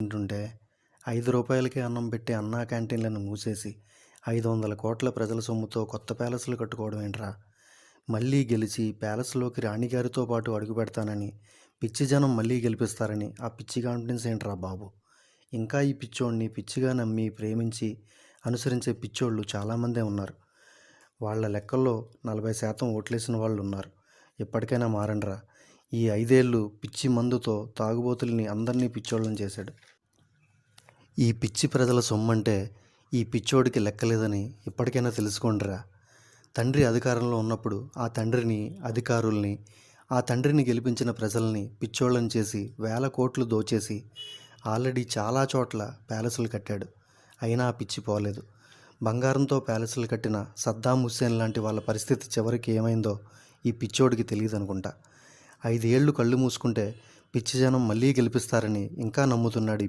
తింటుంటే రూ. 5కే అన్నం పెట్టే అన్నా క్యాంటీన్లను మూసేసి 500 కోట్ల ప్రజల సొమ్ముతో కొత్త ప్యాలెస్లు కట్టుకోవడం ఏంట్రా? మళ్ళీ గెలిచి ప్యాలెస్లోకి రాణిగారితో పాటు అడుగుపెడతానని, పిచ్చి జనం మళ్ళీ గెలిపిస్తారని ఆ పిచ్చి కాన్ఫిడెన్స్ ఏంట్రా బాబు? ఇంకా ఈ పిచ్చోడిని పిచ్చిగా నమ్మి, ప్రేమించి, అనుసరించే పిచ్చోళ్ళు చాలామందే ఉన్నారు. వాళ్ళ లెక్కల్లో 40% ఓట్లేసిన వాళ్ళు ఉన్నారు. ఎప్పటికైనా మారండ్రా. ఈ 5 ఏళ్ళు పిచ్చి మందుతో తాగుబోతుల్ని అందరినీ పిచ్చోళ్ళని చేశాడు. ఈ పిచ్చి ప్రజల సొమ్మంటే ఈ పిచ్చోడికి లెక్కలేదని ఇప్పటికైనా తెలుసుకోండిరా. తండ్రి అధికారంలో ఉన్నప్పుడు ఆ తండ్రిని, అధికారుల్ని, ఆ తండ్రిని గెలిపించిన ప్రజల్ని పిచ్చోళ్ళని చేసి వేల కోట్లు దోచేసి ఆల్రెడీ చాలా చోట్ల ప్యాలెస్లు కట్టాడు. అయినా ఆ పిచ్చి పోలేదు. బంగారంతో ప్యాలెస్లు కట్టిన సద్దాం హుస్సేన్ లాంటి వాళ్ళ పరిస్థితి చివరికి ఏమైందో ఈ పిచ్చోడికి తెలియదు అనుకుంటా. 5 ఏళ్ళు కళ్ళు మూసుకుంటే పిచ్చి జనం మళ్ళీ గెలిపిస్తారని ఇంకా నమ్ముతున్నాడు.